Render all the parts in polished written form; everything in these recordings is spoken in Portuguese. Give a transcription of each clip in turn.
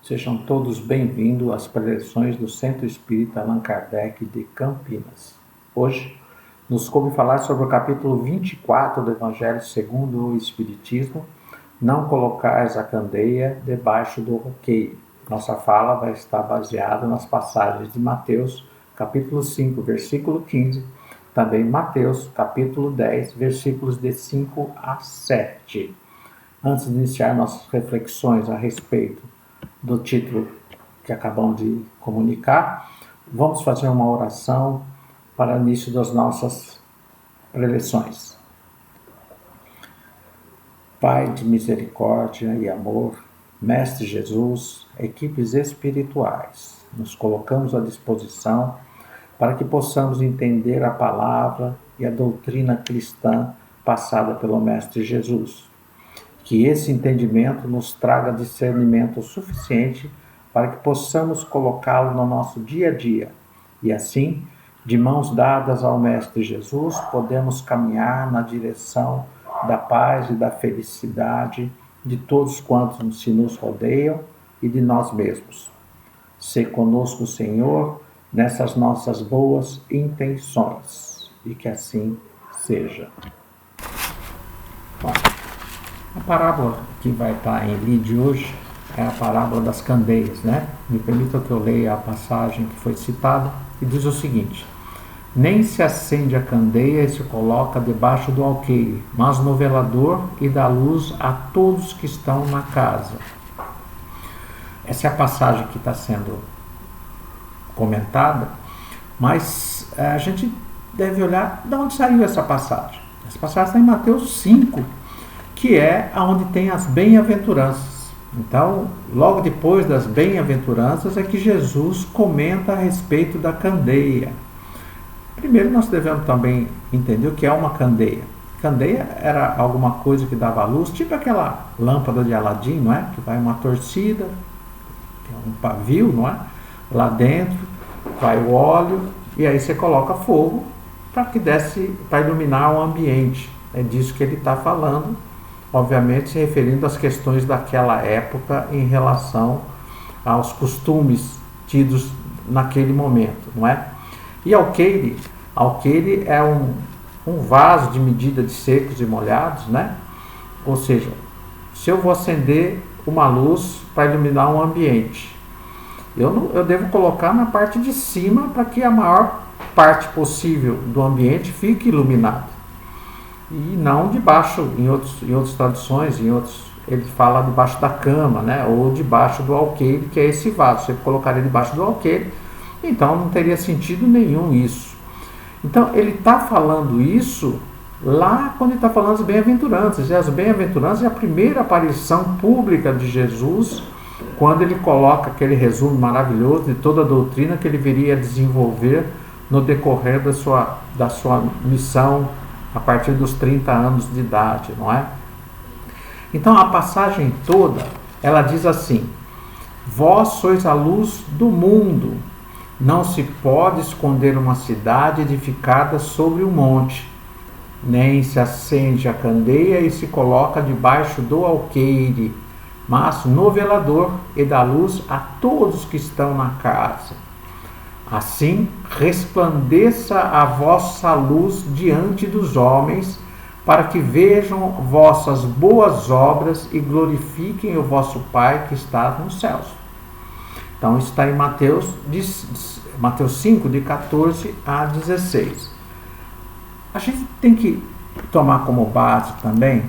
Sejam todos bem-vindos às preleções do Centro Espírita Allan Kardec de Campinas. Hoje, nos coube falar sobre o capítulo 24 do Evangelho segundo o Espiritismo, não colocais a candeia debaixo do roqueiro. Nossa fala vai estar baseada nas passagens de Mateus, capítulo 5, versículo 15, também Mateus, capítulo 10, versículos de 5 a 7. Antes de iniciar nossas reflexões a respeito do título que acabamos de comunicar, vamos fazer uma oração para o início das nossas preleções. Pai de misericórdia e amor, Mestre Jesus, equipes espirituais, nos colocamos à disposição para que possamos entender a palavra e a doutrina cristã passada pelo Mestre Jesus. Que esse entendimento nos traga discernimento suficiente para que possamos colocá-lo no nosso dia a dia. E assim, de mãos dadas ao Mestre Jesus, podemos caminhar na direção da paz e da felicidade de todos quantos se nos rodeiam e de nós mesmos. Sê conosco, Senhor, nessas nossas boas intenções. E que assim seja. Bom, a parábola que vai estar em lide hoje é a parábola das candeias, né? Me permita que eu leia a passagem que foi citada e diz o seguinte: nem se acende a candeia e se coloca debaixo do alqueire, mas no velador e dá luz a todos que estão na casa. Essa é a passagem que está sendo comentada, mas a gente deve olhar de onde saiu essa passagem. Essa passagem está em Mateus 5, que é onde tem as bem-aventuranças. Então, logo depois das bem-aventuranças é que Jesus comenta a respeito da candeia. Primeiro nós devemos também entender o que é uma candeia. Candeia era alguma coisa que dava luz, tipo aquela lâmpada de Aladim, não é? Que vai uma torcida, um pavio, não é? Lá dentro vai o óleo e aí você coloca fogo para iluminar o ambiente. É disso que ele está falando, obviamente se referindo às questões daquela época em relação aos costumes tidos naquele momento, não é? E alqueire é um vaso de medida de secos e molhados, né? Ou seja, se eu vou acender uma luz para iluminar um ambiente, eu devo colocar na parte de cima para que a maior parte possível do ambiente fique iluminado. E não debaixo, em outras traduções, ele fala debaixo da cama, né? Ou debaixo do alqueire, que é esse vaso. Você colocaria debaixo do alqueire, então não teria sentido nenhum isso. Então ele está falando isso lá quando ele está falando das bem-aventuranças. E as bem-aventuranças é a primeira aparição pública de Jesus, quando ele coloca aquele resumo maravilhoso de toda a doutrina que ele viria a desenvolver no decorrer da sua missão a partir dos 30 anos de idade, não é? Então a passagem toda, ela diz assim: vós sois a luz do mundo. Não se pode esconder uma cidade edificada sobre um monte, nem se acende a candeia e se coloca debaixo do alqueire, mas no velador e dá luz a todos que estão na casa. Assim resplandeça a vossa luz diante dos homens, para que vejam vossas boas obras e glorifiquem o vosso Pai que está nos céus. Então está em Mateus 5, de 14 a 16. A gente tem que tomar como base também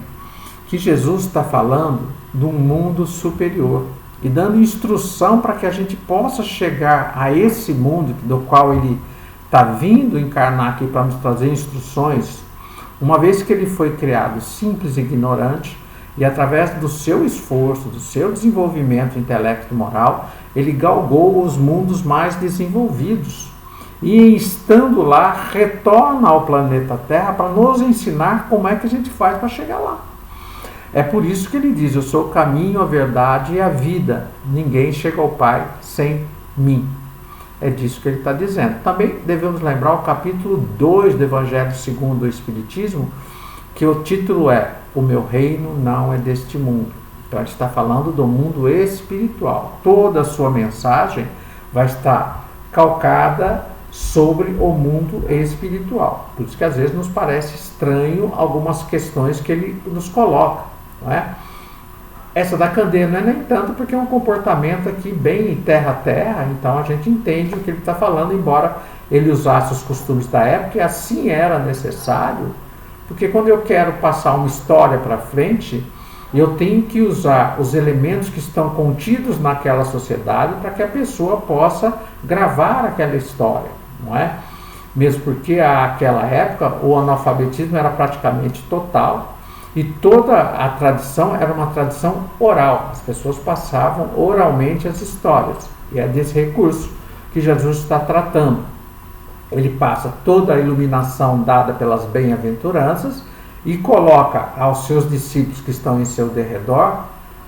que Jesus está falando de um mundo superior e dando instrução para que a gente possa chegar a esse mundo do qual ele está vindo encarnar aqui para nos trazer instruções, uma vez que ele foi criado simples e ignorante, e através do seu esforço, do seu desenvolvimento intelecto e moral, ele galgou os mundos mais desenvolvidos. E estando lá, retorna ao planeta Terra para nos ensinar como é que a gente faz para chegar lá. É por isso que ele diz: eu sou o caminho, a verdade e a vida. Ninguém chega ao Pai sem mim. É disso que ele está dizendo. Também devemos lembrar o capítulo 2 do Evangelho segundo o Espiritismo, que o título é: o meu reino não é deste mundo. Então ele está falando do mundo espiritual. Toda a sua mensagem vai estar calcada sobre o mundo espiritual. Por isso que às vezes nos parece estranho algumas questões que ele nos coloca, não é? Essa da candeia não é nem tanto porque é um comportamento aqui bem terra a terra, então a gente entende o que ele está falando, embora ele usasse os costumes da época, e assim era necessário, porque quando eu quero passar uma história para frente, eu tenho que usar os elementos que estão contidos naquela sociedade para que a pessoa possa gravar aquela história, não é? Mesmo porque naquela época o analfabetismo era praticamente total e toda a tradição era uma tradição oral. As pessoas passavam oralmente as histórias, e é desse recurso que Jesus está tratando. Ele passa toda a iluminação dada pelas bem-aventuranças e coloca aos seus discípulos que estão em seu derredor,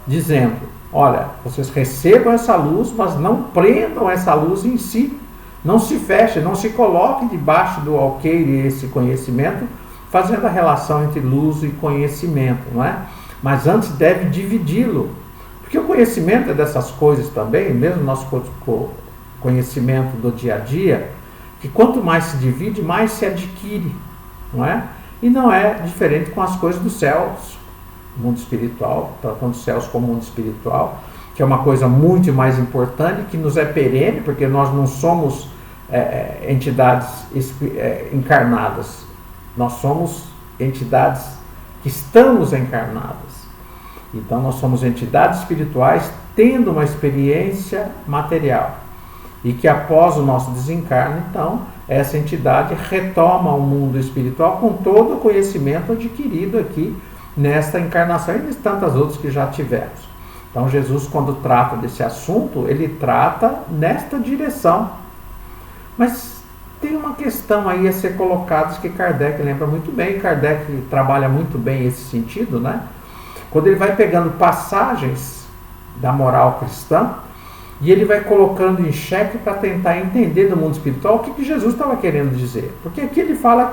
dizendo: olha, vocês recebam essa luz, mas não prendam essa luz em si. Não se feche, não se coloque debaixo do alqueire esse conhecimento, fazendo a relação entre luz e conhecimento, não é? Mas antes deve dividi-lo. Porque o conhecimento é dessas coisas também, mesmo nosso conhecimento do dia a dia, que quanto mais se divide, mais se adquire, não é? E não é diferente com as coisas dos céus, mundo espiritual, tratando os céus como mundo espiritual, que é uma coisa muito mais importante, que nos é perene, porque nós não somos entidades encarnadas, nós somos entidades que estamos encarnadas. Então nós somos entidades espirituais tendo uma experiência material, e que após o nosso desencarne, então, essa entidade retoma o mundo espiritual com todo o conhecimento adquirido aqui nesta encarnação e tantas outras que já tivemos. Então Jesus, quando trata desse assunto, ele trata nesta direção. Mas tem uma questão aí a ser colocada que Kardec lembra muito bem. Kardec trabalha muito bem esse sentido, né? Quando ele vai pegando passagens da moral cristã, e ele vai colocando em xeque para tentar entender do mundo espiritual o que Jesus estava querendo dizer. Porque aqui ele fala,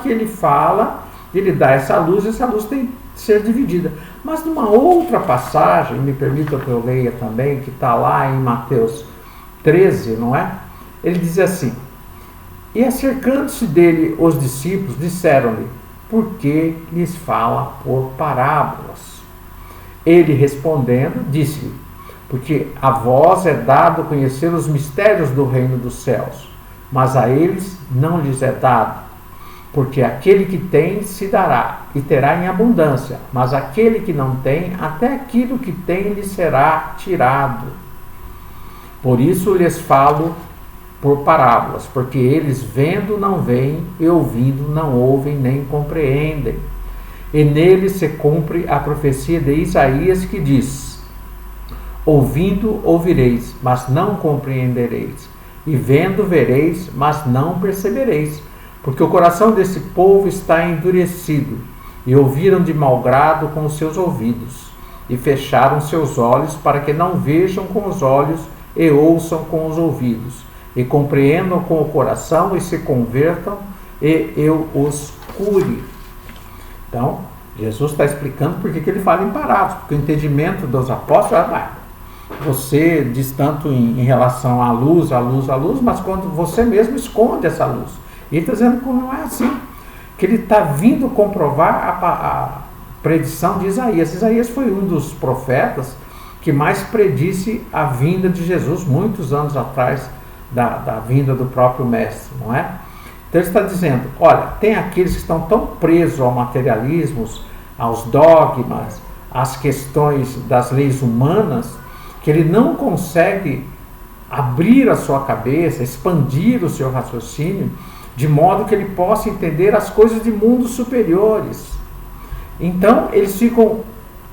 ele dá essa luz tem que ser dividida. Mas numa outra passagem, me permita que eu leia também, que está lá em Mateus 13, não é? Ele diz assim: e acercando-se dele os discípulos, disseram-lhe: por que lhes fala por parábolas? Ele respondendo, disse-lhe: porque a vós é dado conhecer os mistérios do reino dos céus, mas a eles não lhes é dado. Porque aquele que tem se dará, e terá em abundância, mas aquele que não tem, até aquilo que tem lhe será tirado. Por isso lhes falo por parábolas, porque eles vendo não veem, e ouvindo não ouvem nem compreendem. E neles se cumpre a profecia de Isaías, que diz: ouvindo ouvireis, mas não compreendereis, e vendo vereis, mas não percebereis, porque o coração desse povo está endurecido, e ouviram de mau grado com os seus ouvidos, e fecharam seus olhos, para que não vejam com os olhos, e ouçam com os ouvidos, e compreendam com o coração, e se convertam, e eu os cure. Então, Jesus está explicando por que ele fala em parábolas, porque o entendimento dos apóstolos você diz tanto em relação à luz, mas quando você mesmo esconde essa luz. E ele está dizendo que não é assim, que ele está vindo comprovar a predição de Isaías. Isaías foi um dos profetas que mais predisse a vinda de Jesus, muitos anos atrás da vinda do próprio Mestre, não é? Então ele está dizendo: olha, tem aqueles que estão tão presos ao materialismo, aos dogmas, às questões das leis humanas, que ele não consegue abrir a sua cabeça, expandir o seu raciocínio, de modo que ele possa entender as coisas de mundos superiores. Então, eles ficam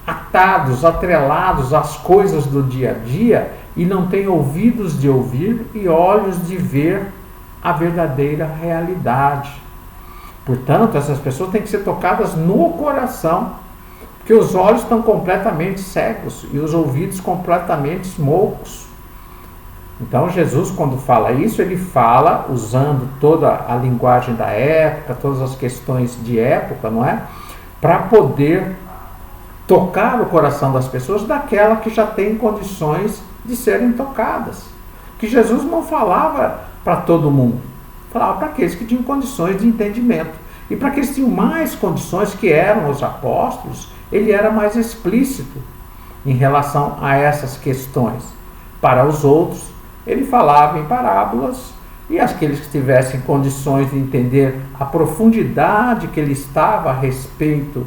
atados, atrelados às coisas do dia a dia, e não têm ouvidos de ouvir e olhos de ver a verdadeira realidade. Portanto, essas pessoas têm que ser tocadas no coração, porque os olhos estão completamente cegos e os ouvidos completamente moucos. Então Jesus, quando fala isso, ele fala usando toda a linguagem da época, todas as questões de época, não é? Para poder tocar o coração das pessoas daquela que já tem condições de serem tocadas. Que Jesus não falava para todo mundo, falava para aqueles que tinham condições de entendimento. E para aqueles que tinham mais condições, que eram os apóstolos, ele era mais explícito em relação a essas questões. Para os outros, ele falava em parábolas, e aqueles que tivessem condições de entender a profundidade que ele estava a respeito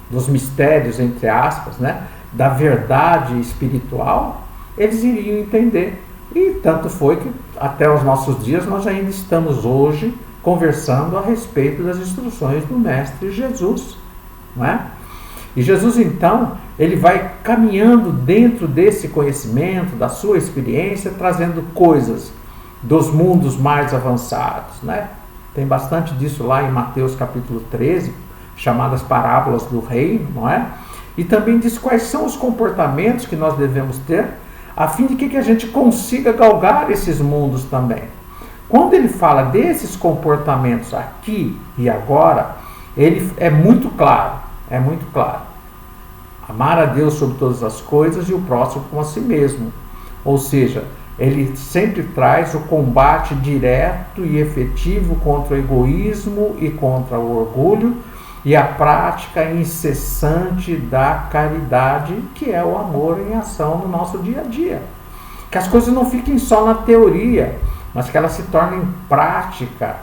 dos mistérios, entre aspas, né, da verdade espiritual, eles iriam entender. E tanto foi que até os nossos dias nós ainda estamos hoje conversando a respeito das instruções do Mestre Jesus, não é? E Jesus, então, ele vai caminhando dentro desse conhecimento, da sua experiência, trazendo coisas dos mundos mais avançados, né? Tem bastante disso lá em Mateus capítulo 13, chamadas parábolas do reino, não é? E também diz quais são os comportamentos que nós devemos ter, a fim de que a gente consiga galgar esses mundos também. Quando ele fala desses comportamentos aqui e agora, ele é muito claro. É muito claro. Amar a Deus sobre todas as coisas e o próximo como a si mesmo. Ou seja, ele sempre traz o combate direto e efetivo contra o egoísmo e contra o orgulho e a prática incessante da caridade, que é o amor em ação no nosso dia a dia. Que as coisas não fiquem só na teoria, mas que elas se tornem prática.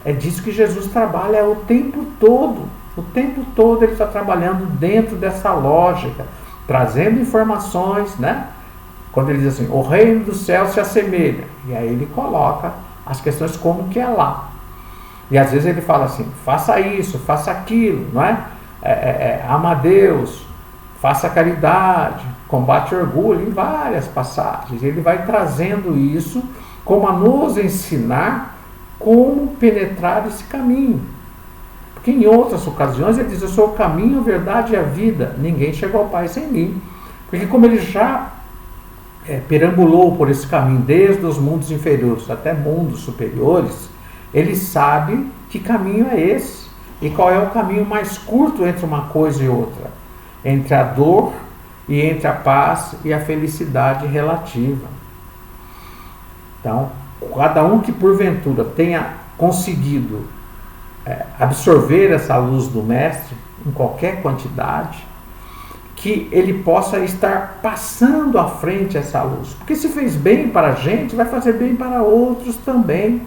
É disso que Jesus trabalha o tempo todo. O tempo todo ele está trabalhando dentro dessa lógica, trazendo informações, né? Quando ele diz assim, o reino do céu se assemelha. E aí ele coloca as questões como que é lá. E às vezes ele fala assim, faça isso, faça aquilo, não é? Ama a Deus, faça caridade, combate o orgulho, em várias passagens. Ele vai trazendo isso como a nos ensinar como penetrar esse caminho. Porque em outras ocasiões ele diz, eu sou o caminho, a verdade e a vida. Ninguém chega ao Pai sem mim. Porque como ele já perambulou por esse caminho, desde os mundos inferiores até mundos superiores, ele sabe que caminho é esse. E qual é o caminho mais curto entre uma coisa e outra. Entre a dor e entre a paz e a felicidade relativa. Então, cada um que porventura tenha conseguido absorver essa luz do Mestre em qualquer quantidade, que ele possa estar passando à frente essa luz, porque se fez bem para a gente, vai fazer bem para outros também.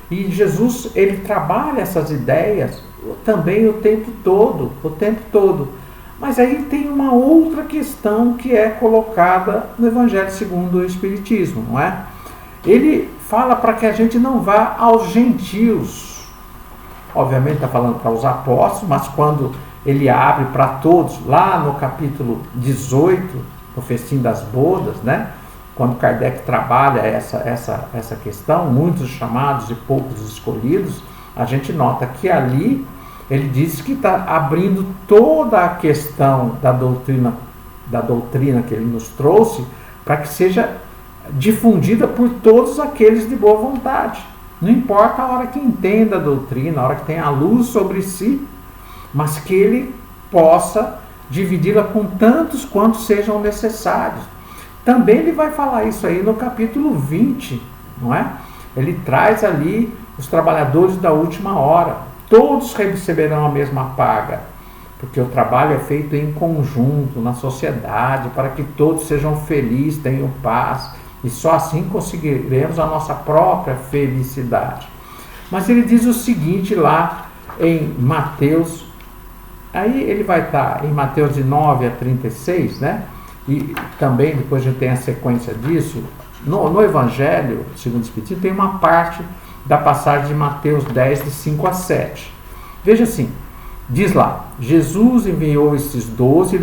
E Jesus, ele trabalha essas ideias também o tempo todo. Mas aí tem uma outra questão que é colocada no Evangelho segundo o Espiritismo, não é? Ele fala para que a gente não vá aos gentios. Obviamente está falando para os apóstolos, mas quando ele abre para todos, lá no capítulo 18, no Festim das Bodas, né? Quando Kardec trabalha essa questão, muitos chamados e poucos escolhidos, a gente nota que ali ele diz que está abrindo toda a questão da doutrina que ele nos trouxe, para que seja difundida por todos aqueles de boa vontade. Não importa a hora que entenda a doutrina, a hora que tenha a luz sobre si, mas que ele possa dividi-la com tantos quantos sejam necessários. Também ele vai falar isso aí no capítulo 20, não é? Ele traz ali os trabalhadores da última hora. Todos receberão a mesma paga, porque o trabalho é feito em conjunto, na sociedade, para que todos sejam felizes, tenham paz, e só assim conseguiremos a nossa própria felicidade. Mas ele diz o seguinte lá em Mateus, aí ele vai estar em Mateus de 9 a 36, né? E também depois a gente tem a sequência disso, no Evangelho, segundo o Espiritismo, tem uma parte da passagem de Mateus 10, de 5 a 7. Veja assim, diz lá, Jesus enviou esses 12 e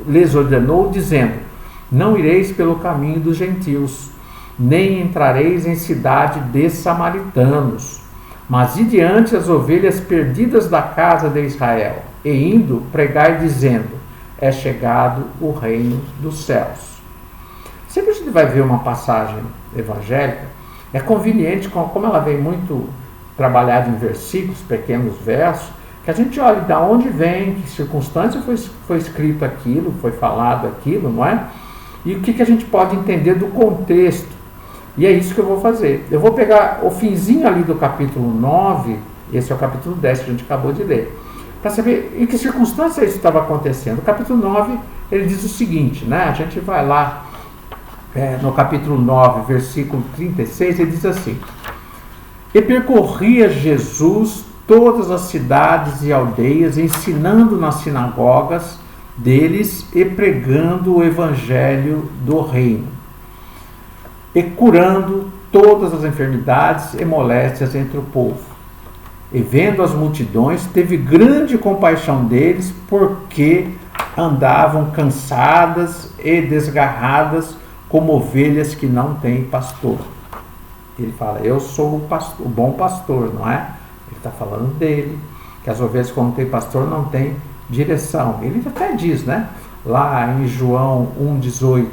lhes ordenou, dizendo, não ireis pelo caminho dos gentios, nem entrareis em cidade de samaritanos, mas ide diante as ovelhas perdidas da casa de Israel, e indo, pregai dizendo, é chegado o reino dos céus. Sempre a gente vai ver uma passagem evangélica, é conveniente, como ela vem muito trabalhada em versículos, pequenos versos, Que a gente olhe de onde vem, que circunstância foi escrito aquilo, foi falado aquilo, não é? E o que a gente pode entender do contexto. E é isso que eu vou fazer. Eu vou pegar o finzinho ali do capítulo 9, esse é o capítulo 10 que a gente acabou de ler, para saber em que circunstância isso estava acontecendo. O capítulo 9, ele diz o seguinte, né? A gente vai lá no capítulo 9, versículo 36, ele diz assim: E percorria Jesus todas as cidades e aldeias, ensinando nas sinagogas deles e pregando o evangelho do reino, e curando todas as enfermidades e moléstias entre o povo. E vendo as multidões, teve grande compaixão deles, porque andavam cansadas e desgarradas, como ovelhas que não têm pastor. Ele fala, eu sou o bom pastor, não é? Ele está falando dele, que as ovelhas quando não têm pastor não têm direção. Ele até diz, né? Lá em João 1,18,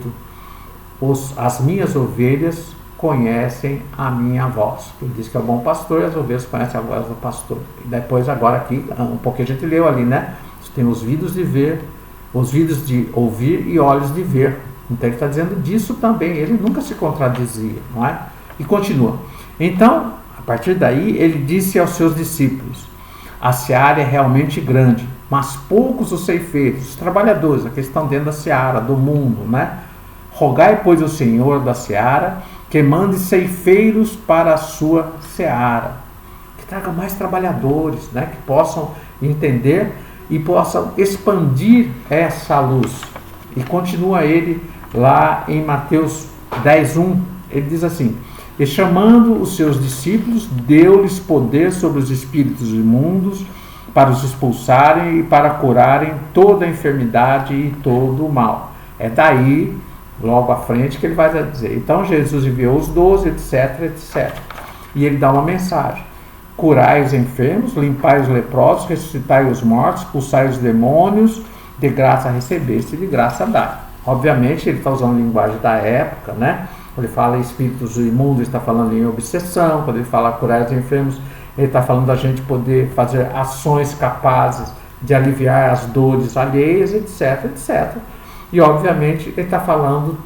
as minhas ovelhas conhecem a minha voz. Ele diz que é o bom pastor e as ovelhas conhecem a voz do pastor. E depois agora aqui, um pouquinho a gente leu ali, né? Tem os ouvidos de ver, os ouvidos de ouvir e olhos de ver. Então ele está dizendo disso também. Ele nunca se contradizia, não é? E continua. Então, a partir daí, ele disse aos seus discípulos: a seara é realmente grande, mas poucos os ceifeiros, os trabalhadores, aqueles que estão dentro da seara, do mundo, né? Rogai, pois, ao Senhor da seara, que mande ceifeiros para a sua seara, que traga mais trabalhadores, né? Que possam entender e possam expandir essa luz. E continua ele lá em Mateus 10:1, ele diz assim: e chamando os seus discípulos, deu-lhes poder sobre os espíritos imundos, para os expulsarem e para curarem toda a enfermidade e todo o mal. É daí, logo à frente, que ele vai dizer. Então Jesus enviou os 12, etc, etc. E ele dá uma mensagem: curai os enfermos, limpai os leprosos, ressuscitai os mortos, expulsai os demônios, de graça recebeste, de graça dai. Obviamente ele está usando a linguagem da época, né? Quando ele fala em espíritos imundos, ele está falando em obsessão. Quando ele fala curar os enfermos, ele está falando da gente poder fazer ações capazes de aliviar as dores alheias, etc, etc. E obviamente ele está falando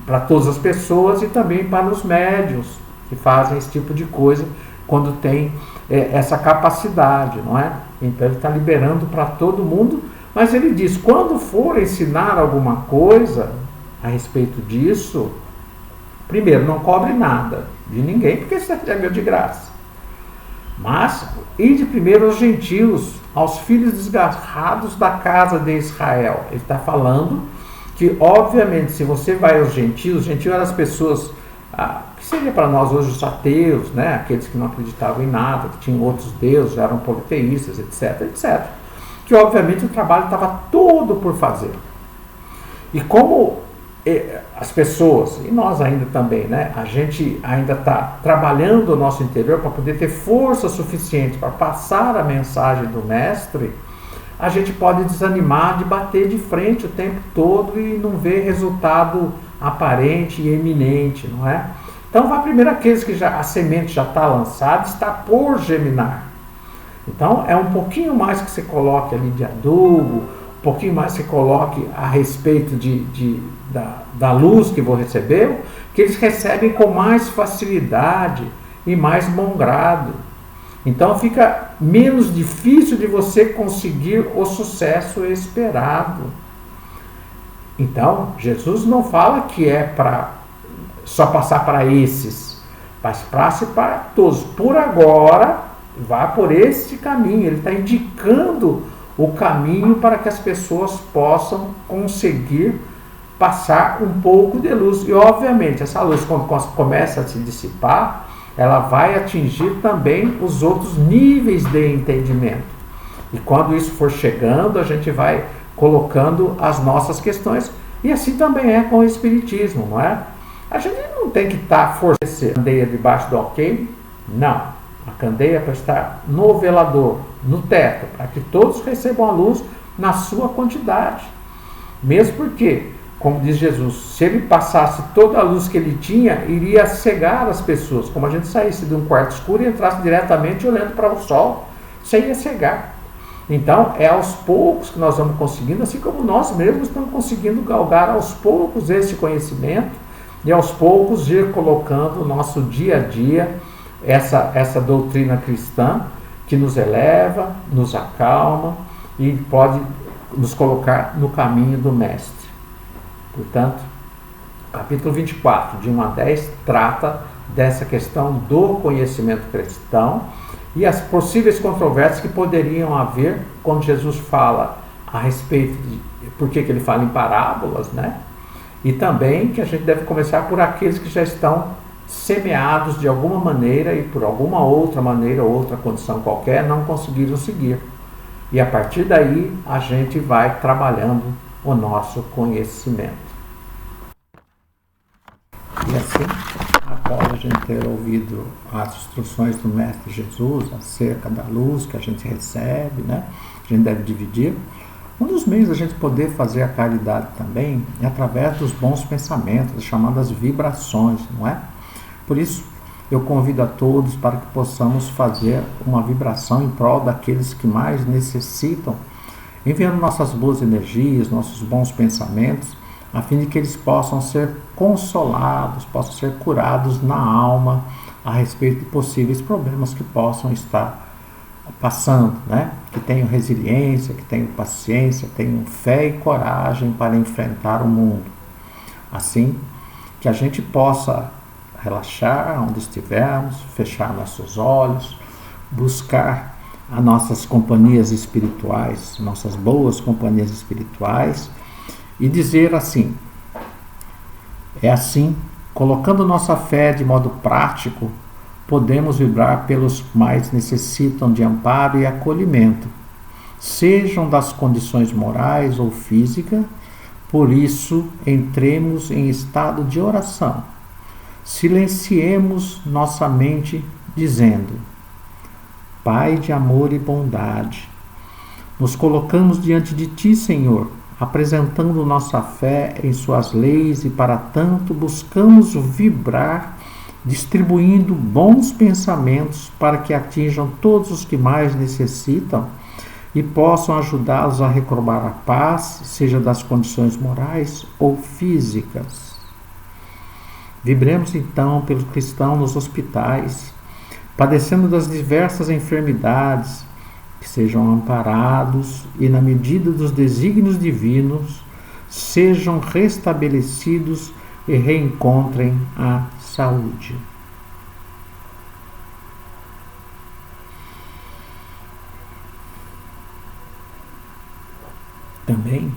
para todas as pessoas e também para os médiuns que fazem esse tipo de coisa quando tem essa capacidade, não é? Então ele está liberando para todo mundo, mas ele diz, quando for ensinar alguma coisa a respeito disso, primeiro, não cobre nada de ninguém, porque isso é de graça. Mas, ide primeiro aos gentios, aos filhos desgarrados da casa de Israel. Ele está falando que, obviamente, se você vai aos gentios eram as pessoas, que seria para nós hoje os ateus, né? Aqueles que não acreditavam em nada, que tinham outros deuses, eram politeístas, etc, etc. Que, obviamente, o trabalho estava todo por fazer. E como as pessoas, e nós ainda também, né? A gente ainda está trabalhando o nosso interior para poder ter força suficiente para passar a mensagem do mestre, a gente pode desanimar de bater de frente o tempo todo e não ver resultado aparente e eminente, não é? Então, vai primeiro aqueles que a semente já está lançada, está por germinar. Então, é um pouquinho mais que você coloque ali de adubo, um pouquinho mais que você coloque a respeito da luz que vou receber, que eles recebem com mais facilidade e mais bom grado. Então fica menos difícil de você conseguir o sucesso esperado. Então, Jesus não fala que é para só passar para esses, mas passe para todos. Por agora, vá por esse caminho. Ele está indicando o caminho para que as pessoas possam conseguir passar um pouco de luz. E, obviamente, essa luz, quando começa a se dissipar, ela vai atingir também os outros níveis de entendimento. E quando isso for chegando, a gente vai colocando as nossas questões. E assim também é com o Espiritismo, não é? A gente não tem que estar forçando a candeia debaixo do alqueire, não. A candeia é para estar no velador, no teto, para que todos recebam a luz na sua quantidade. Mesmo porque, como diz Jesus, se ele passasse toda a luz que ele tinha, iria cegar as pessoas, como a gente saísse de um quarto escuro e entrasse diretamente olhando para o sol. sem cegar. Então, é aos poucos que nós vamos conseguindo, assim como nós mesmos estamos conseguindo galgar aos poucos esse conhecimento e aos poucos ir colocando no nosso dia a dia essa doutrina cristã que nos eleva, nos acalma e pode nos colocar no caminho do Mestre. Portanto, capítulo 24, de 1 a 10, trata dessa questão do conhecimento cristão e as possíveis controvérsias que poderiam haver quando Jesus fala a respeito de por que ele fala em parábolas, né? E também que a gente deve começar por aqueles que já estão semeados de alguma maneira e por alguma outra maneira ou outra condição qualquer não conseguiram seguir. E a partir daí a gente vai trabalhando o nosso conhecimento. E assim, após a gente ter ouvido as instruções do Mestre Jesus acerca da luz que a gente recebe, né? A gente deve dividir. Um dos meios da gente poder fazer a caridade também é através dos bons pensamentos, as chamadas vibrações, não é? Por isso, eu convido a todos para que possamos fazer uma vibração em prol daqueles que mais necessitam, enviando nossas boas energias, nossos bons pensamentos, a fim de que eles possam ser consolados, possam ser curados na alma a respeito de possíveis problemas que possam estar passando, né? Que tenham resiliência, que tenham paciência, tenham fé e coragem para enfrentar o mundo. Assim, que a gente possa relaxar onde estivermos, fechar nossos olhos, buscar as nossas companhias espirituais, nossas boas companhias espirituais, e dizer assim: é assim, colocando nossa fé de modo prático, podemos vibrar pelos que mais necessitam de amparo e acolhimento, sejam das condições morais ou físicas. Por isso, entremos em estado de oração. Silenciemos nossa mente dizendo: Pai de amor e bondade, nos colocamos diante de Ti, Senhor, apresentando nossa fé em Suas leis e, para tanto, buscamos vibrar, distribuindo bons pensamentos para que atinjam todos os que mais necessitam e possam ajudá-los a recobrar a paz, seja das condições morais ou físicas. Vibremos então pelos cristãos nos hospitais, padecendo das diversas enfermidades, que sejam amparados e, na medida dos desígnios divinos, sejam restabelecidos e reencontrem a saúde. Também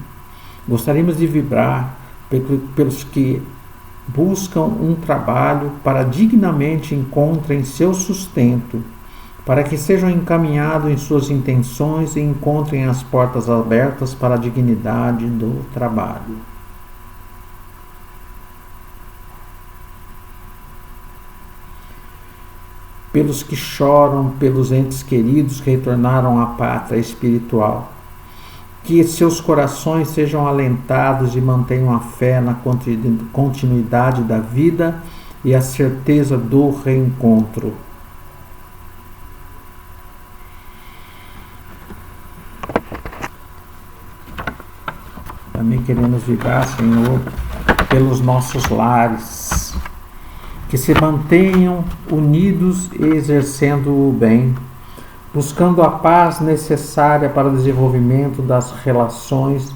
gostaríamos de vibrar pelos que buscam um trabalho para dignamente encontrem seu sustento, para que sejam encaminhados em suas intenções e encontrem as portas abertas para a dignidade do trabalho. Pelos que choram pelos entes queridos que retornaram à pátria espiritual, que seus corações sejam alentados e mantenham a fé na continuidade da vida e a certeza do reencontro. Também queremos vibrar, Senhor, pelos nossos lares, que se mantenham unidos e exercendo o bem, buscando a paz necessária para o desenvolvimento das relações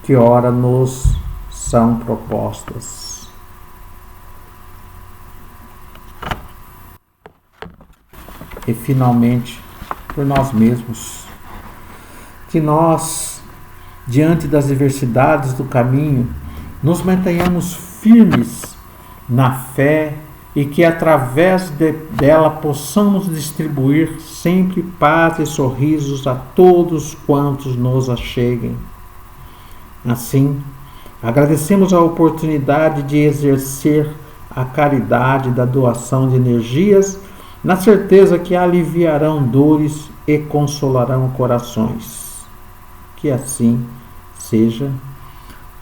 que ora nos são propostas. E finalmente, por nós mesmos, que nós, diante das diversidades do caminho, nos mantenhamos firmes na fé e que através dela possamos distribuir sempre paz e sorrisos a todos quantos nos acheguem. Assim, agradecemos a oportunidade de exercer a caridade da doação de energias, na certeza que aliviarão dores e consolarão corações. Que assim seja.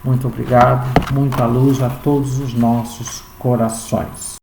Muito obrigado, muita luz a todos os nossos corações.